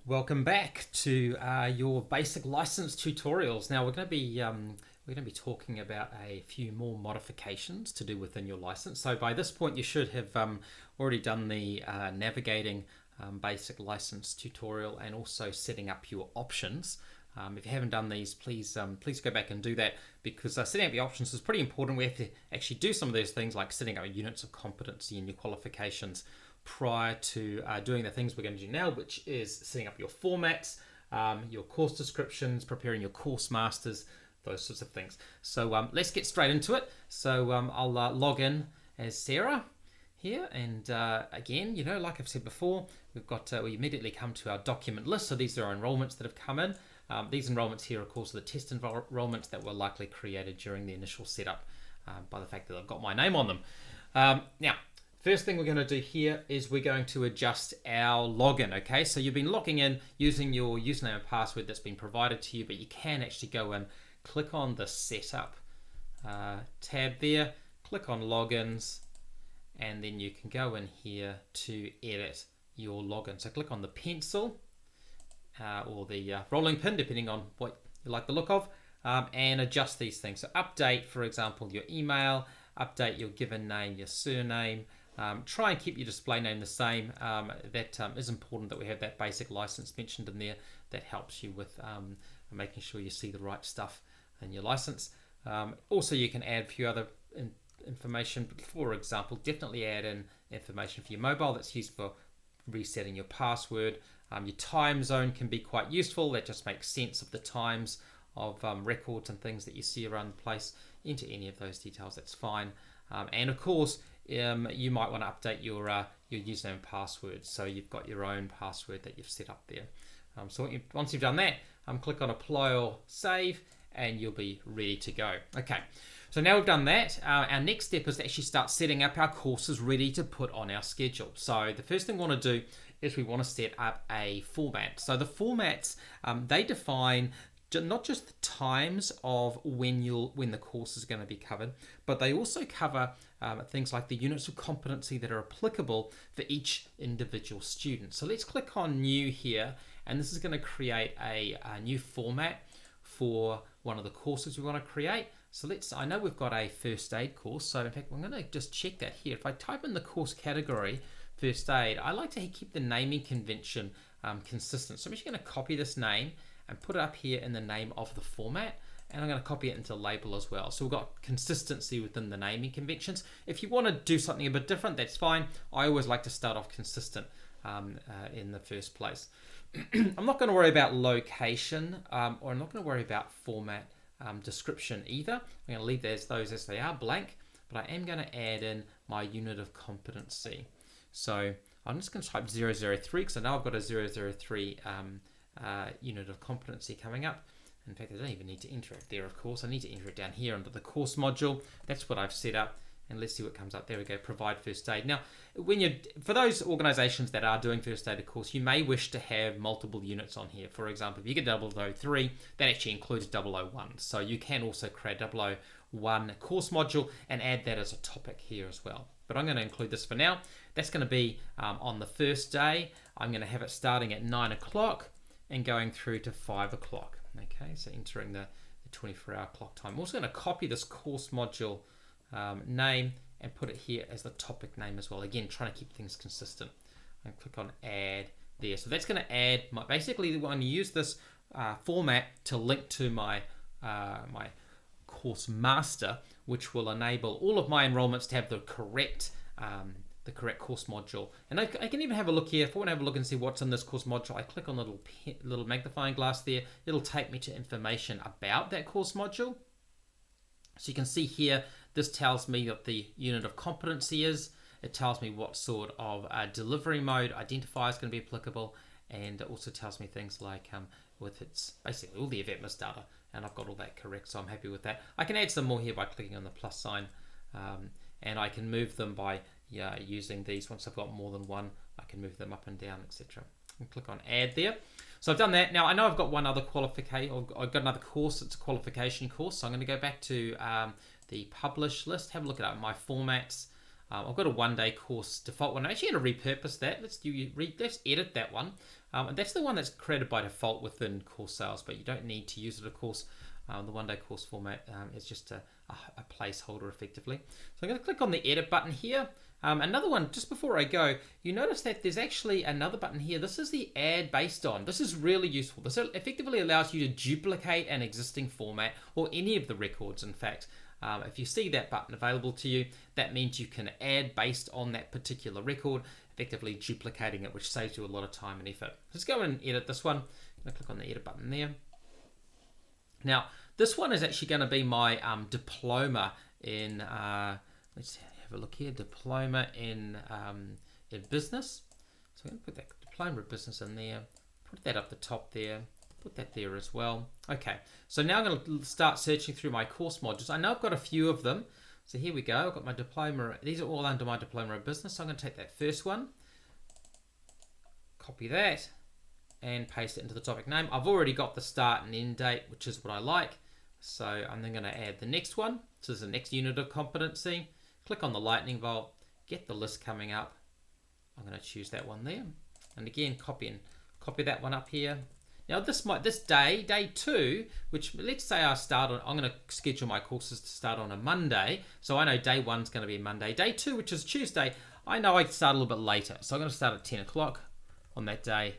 Welcome back to your basic license tutorials. Now we're going to be talking about a few more modifications to do within your license. So by this point you should have already done the navigating basic license tutorial and also setting up your options. If you haven't done these, please go back and do that, because setting up your options is pretty important. We have to actually do some of those things like setting up units of competency and your qualifications prior to doing the things we're going to do now, which is setting up your formats, your course descriptions, preparing your course masters, those sorts of things. So let's get straight into it. So I'll log in as Sarah here, and again, like I've said before, we've got we immediately come to our document list. So these are our enrollments that have come in. These enrollments here, of course, are the test enrollments that were likely created during the initial setup by the fact that I've got my name on them. Now, first thing we're going to do here is we're going to adjust our login, okay? So you've been logging in using your username and password that's been provided to you, but you can actually go and click on the Setup tab there, click on Logins, and then you can go in here to edit your login. So click on the pencil or the rolling pin, depending on what you like the look of, and adjust these things. So update, for example, your email, update your given name, your surname. Try and keep your display name the same. That is important that we have that basic license mentioned in there. That helps you with making sure you see the right stuff in your license. Also, you can add a few other information. For example, definitely add in information for your mobile that's used for resetting your password. Your time zone can be quite useful. That just makes sense of the times of records and things that you see around the place. Into any of those details, that's fine. And of course, you might want to update your username and password, so you've got your own password that you've set up there. So once you've done that, click on Apply or Save, and you'll be ready to go. Okay, so now we've done that, our next step is to actually start setting up our courses ready to put on our schedule. So the first thing we want to do is we want to set up a format. So the formats, they define not just the times of when the course is going to be covered, but they also cover things like the units of competency that are applicable for each individual student. So let's click on New here, and this is going to create a new format for one of the courses we want to create. So I know we've got a first aid course, so in fact I'm going to just check that here. If I type in the course category first aid, I like to keep the naming convention consistent. So I'm just going to copy this name and put it up here in the name of the format, and I'm going to copy it into label as well. So we've got consistency within the naming conventions. If you want to do something a bit different, that's fine. I always like to start off consistent in the first place. I'm not going to worry about location, or I'm not going to worry about format description either. I'm going to leave those as they are, blank, but I am going to add in my unit of competency. So I'm just going to type 003 because I know I've got a 003 unit of competency coming up. In fact, I don't even need to enter it there, of course. I need to enter it down here under the course module. That's what I've set up. And let's see what comes up. There we go, provide first aid. Now, for those organizations that are doing first aid, of course, you may wish to have multiple units on here. For example, if you get 003, that actually includes 001. So you can also create 001 course module and add that as a topic here as well. But I'm going to include this for now. That's going to be on the first day. I'm going to have it starting at 9 o'clock and going through to 5 o'clock. Okay, so entering the 24-hour clock time. I'm also going to copy this course module name and put it here as the topic name as well. Again, trying to keep things consistent. And click on Add there. So that's going to add basically I'm going to use this format to link to my my course master, which will enable all of my enrollments to have the correct course module. And I can even have a look here. If I want to have a look and see what's in this course module, I click on the little magnifying glass there. It'll take me to information about that course module. So you can see here, this tells me what the unit of competency is. It tells me what sort of delivery mode identifier is going to be applicable, and it also tells me things like with its basically all the event list data, and I've got all that correct, so I'm happy with that. I can add some more here by clicking on the plus sign, and I can move them by using these. Once I've got more than one, I can move them up and down, etc. And click on add there. So I've done that. Now I know I've got one other qualification. I've got another course. It's a qualification course. So I'm going to go back to the publish list. Have a look at my formats. I've got a 1-day course default one. I'm actually going to repurpose that. Let's edit that one. And that's the one that's created by default within course sales, but you don't need to use it, of course. The 1-day course format is just a placeholder effectively. So I'm going to click on the edit button here. Another one, just before I go, you notice that there's actually another button here. This is the add based on. This is really useful. This effectively allows you to duplicate an existing format or any of the records, in fact. If you see that button available to you, that means you can add based on that particular record, effectively duplicating it, which saves you a lot of time and effort. Let's go and edit this one. I'm going to click on the edit button there. Now, this one is actually going to be my diploma in, let's have a look here, diploma in business. So I'm going to put that diploma of business in there, put that up the top there, put that there as well. Okay, so now I'm going to start searching through my course modules. I know I've got a few of them. So here we go. I've got my diploma. These are all under my diploma of business. So I'm going to take that first one, copy that, and paste it into the topic name. I've already got the start and end date, which is what I like. So I'm then going to add the next one. So this is the next unit of competency. Click on the lightning bolt, get the list coming up. I'm going to choose that one there. And again, copy that one up here. Now this day 2, which let's say I start on, I'm going to schedule my courses to start on a Monday. So I know day 1 is going to be Monday. Day 2, which is Tuesday, I know I start a little bit later. So I'm going to start at 10 o'clock on that day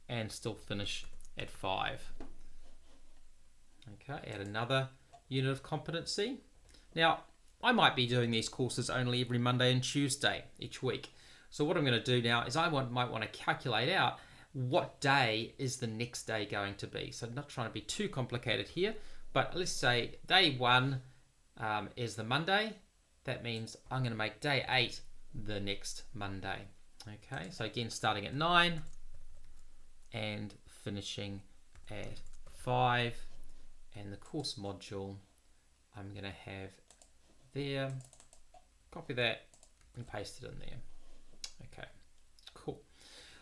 and still finish at 5. Okay, add another unit of competency. Now, I might be doing these courses only every Monday and Tuesday each week. So what I'm going to do now is I might want to calculate out what day is the next day going to be. So I'm not trying to be too complicated here, but let's say day 1 is the Monday. That means I'm going to make day 8 the next Monday. Okay, so again, starting at 9 and finishing at 5. And the course module I'm going to have there. Copy that and paste it in there. Okay, cool.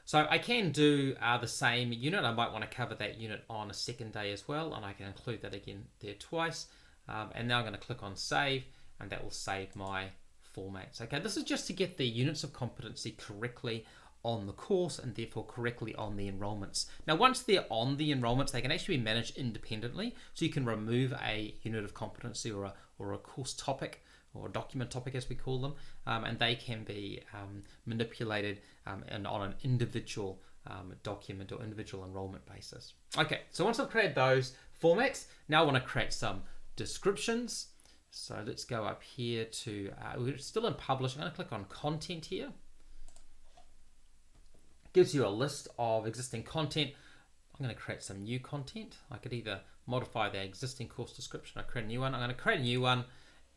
So I can do the same unit. I might want to cover that unit on a second day as well, and I can include that again there twice. And now I'm going to click on save, and that will save my formats. Okay, this is just to get the units of competency correctly on the course and therefore correctly on the enrollments. Now, once they're on the enrollments, they can actually be managed independently. So you can remove a unit of competency or a course topic or a document topic, as we call them, and they can be manipulated and on an individual document or individual enrollment basis. Okay, so once I've created those formats, now I want to create some descriptions. So let's go up here to, we're still in publish. I'm going to click on content here. Gives you a list of existing content. I'm going to create some new content. I could either modify the existing course description or create a new one. I'm going to create a new one,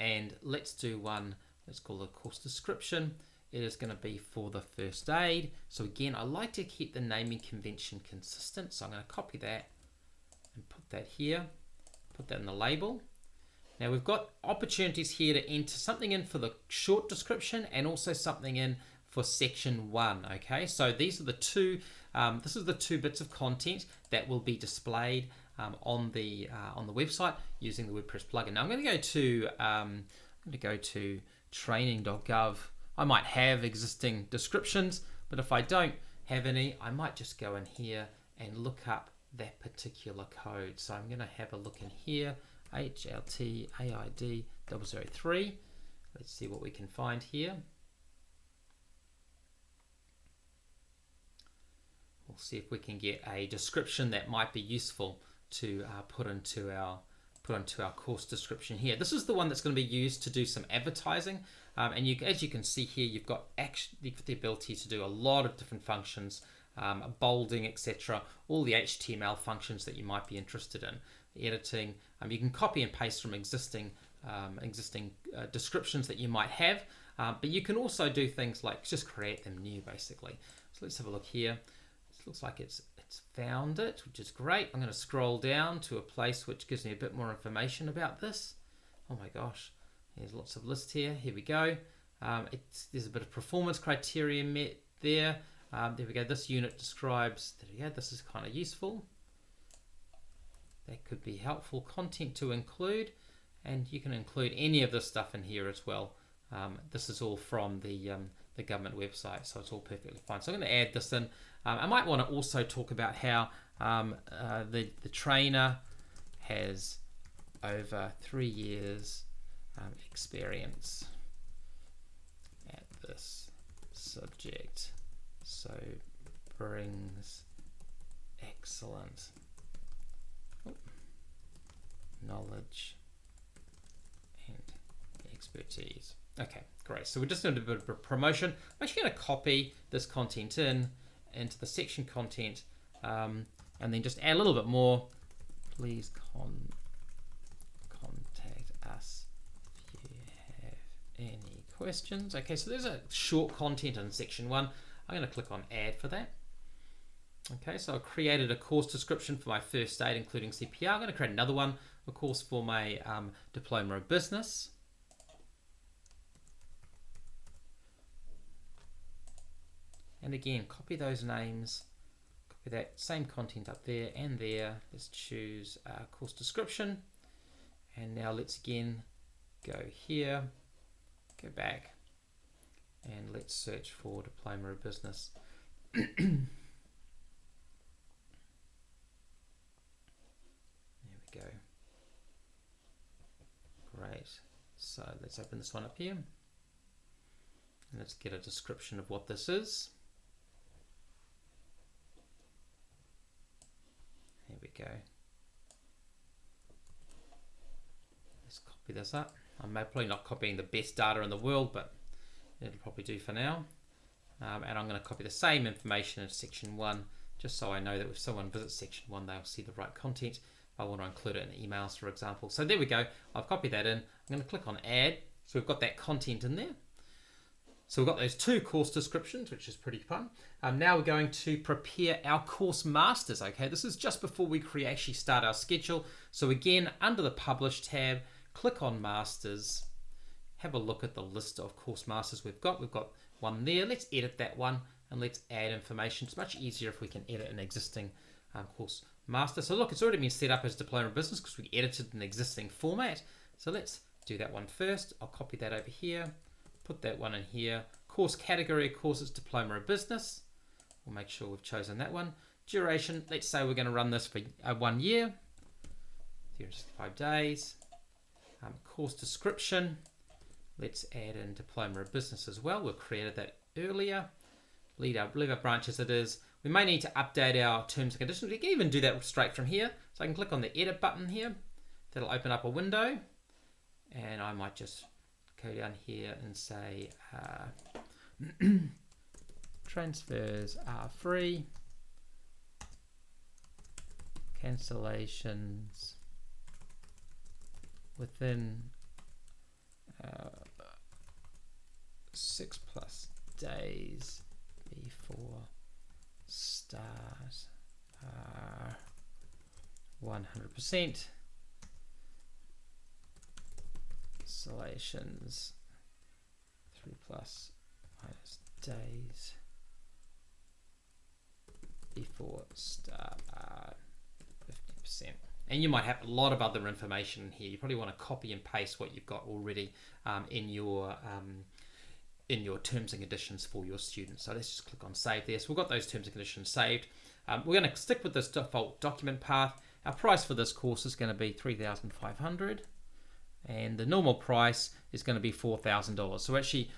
and let's do one. Let's call it course description. It is going to be for the first aid. So again, I like to keep the naming convention consistent. So I'm going to copy that and put that here. Put that in the label. Now we've got opportunities here to enter something in for the short description and also something in for section 1. Okay, so these are the two. This is the 2 bits of content that will be displayed on the website using the WordPress plugin. Now I'm going to go to training.gov. I might have existing descriptions, but if I don't have any, I might just go in here and look up that particular code. So I'm going to have a look in here, HLTAID 003. Let's see what we can find here. We'll see if we can get a description that might be useful to put into our course description here. This is the one that's going to be used to do some advertising, and as you can see here, you've got the ability to do a lot of different functions, bolding, etc. All the HTML functions that you might be interested in, editing. You can copy and paste from existing descriptions that you might have, but you can also do things like just create them new, basically. So let's have a look here. It looks like it's found it, which is great. I'm going to scroll down to a place which gives me a bit more information about this. Oh my gosh, there's lots of lists here. Here we go. There's a bit of performance criteria met there. There we go. This unit describes, there we go, this is kind of useful. That could be helpful content to include, and you can include any of this stuff in here as well. This is all from the government website, so it's all perfectly fine. So I'm going to add this in. I might want to also talk about how the trainer has over 3 years experience at this subject, so brings excellent knowledge and expertise. Okay, great. So we're just doing a bit of a promotion. I'm actually going to copy this content into the section content, and then just add a little bit more. Please contact us if you have any questions. Okay, so there's a short content in section 1. I'm going to click on add for that. Okay, so I created a course description for my first aid, including CPR. I'm going to create another one, of course, for my Diploma of Business. And again, copy those names, copy that same content up there and there. Let's choose course description. And now let's again go here, go back, and let's search for Diploma of Business. There we go. Great. So let's open this one up here. And let's get a description of what this is. There we go. Let's copy this up. I'm probably not copying the best data in the world, but it'll probably do for now. And I'm going to copy the same information in section 1, just so I know that if someone visits section 1, they'll see the right content. I want to include it in emails, for example. So there we go. I've copied that in. I'm going to click on add. So we've got that content in there. So we've got those 2 course descriptions, which is pretty fun. Now we're going to prepare our course masters. Okay, this is just before we actually start our schedule. So again, under the Publish tab, click on Masters. Have a look at the list of course masters we've got. We've got one there. Let's edit that one and let's add information. It's much easier if we can edit an existing course master. So look, it's already been set up as Diploma of Business because we edited an existing format. So let's do that one first. I'll copy that over here. Put that one in here. Course category, of course, is Diploma of Business. We'll make sure we've chosen that one. Duration, let's say we're going to run this for 1 year, 365 days. Course description, let's add in Diploma of Business as well. We've created that earlier. Leave our branch as it is. We may need to update our terms and conditions. We can even do that straight from here. So I can click on the edit button here. That'll open up a window. And I might just go down here and say transfers are free, cancellations within 6+ days before start are 100%. Cancellations 3+ days before start are 50%. And you might have a lot of other information in here. You probably want to copy and paste what you've got already in your terms and conditions for your students. So let's just click on save there. So we've got those terms and conditions saved. We're going to stick with this default document path. Our price for this course is going to be $3,500. And the normal price is going to be $4,000. So actually,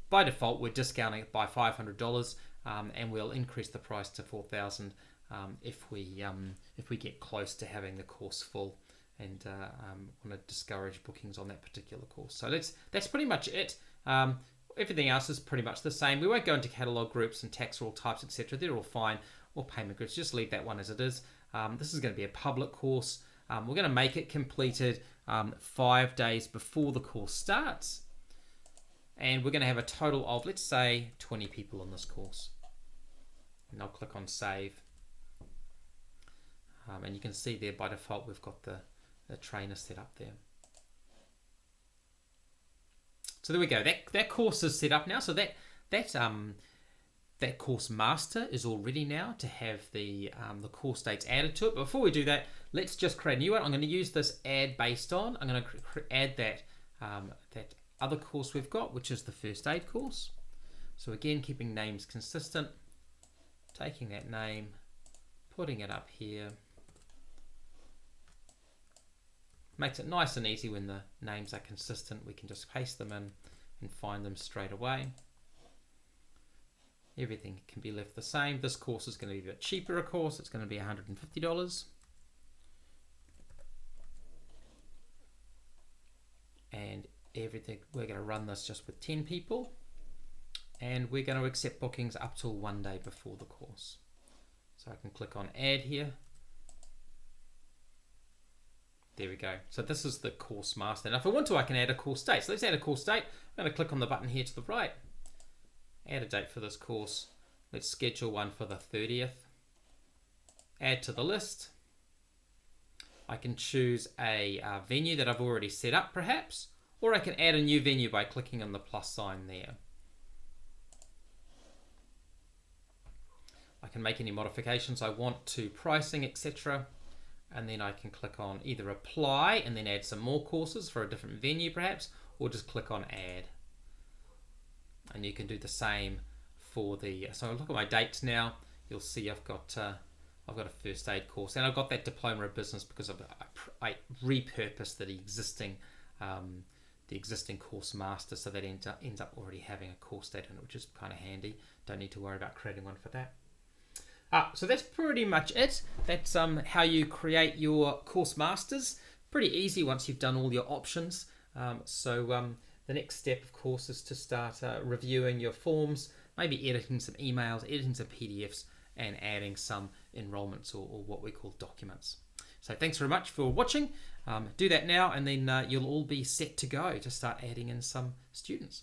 by default, we're discounting it by $500, and we'll increase the price to $4,000 if we get close to having the course full, and want to discourage bookings on that particular course. So that's pretty much it. Everything else is pretty much the same. We won't go into catalog groups and tax rule types, etc. They're all fine. Or payment groups. Just leave that one as it is. This is going to be a public course. We're going to make it completed 5 days before the course starts, and we're going to have a total of, let's say, 20 people on this course. And I'll click on save, and you can see there by default we've got the trainer set up there. So there we go. That course is set up now. So that course master is all ready now to have the course dates added to it. But before we do that, let's just create a new one. I'm going to use this add based on. I'm going to add that other course we've got, which is the first aid course. So again, keeping names consistent, taking that name, putting it up here. Makes it nice and easy when the names are consistent. We can just paste them in and find them straight away. Everything can be left the same. This course is going to be a bit cheaper, of course. It's going to be $150. And everything, we're going to run this just with 10 people. And we're going to accept bookings up till 1 day before the course. So I can click on add here. There we go. So this is the course master. Now if I want to, I can add a course date. So let's add a course date. I'm going to click on the button here to the right. Add a date for this course. Let's schedule one for the 30th. Add to the list. I can choose a venue that I've already set up perhaps, or I can add a new venue by clicking on the plus sign there. I can make any modifications I want to pricing, etc. And then I can click on either apply and then add some more courses for a different venue perhaps, or just click on add. And you can do the same for the, so I'll look at my dates now. You'll see I've got a first aid course, and I've got that diploma of business because I repurposed the existing course master, so that ends up already having a course date in it, which is kind of handy. Don't need to worry about creating one for that. So that's pretty much it. That's how you create your course masters. Pretty easy once you've done all your options. The next step, of course, is to start reviewing your forms, maybe editing some emails, editing some PDFs, and adding some enrollments or what we call documents. So thanks very much for watching. Do that now, and then you'll all be set to go to start adding in some students.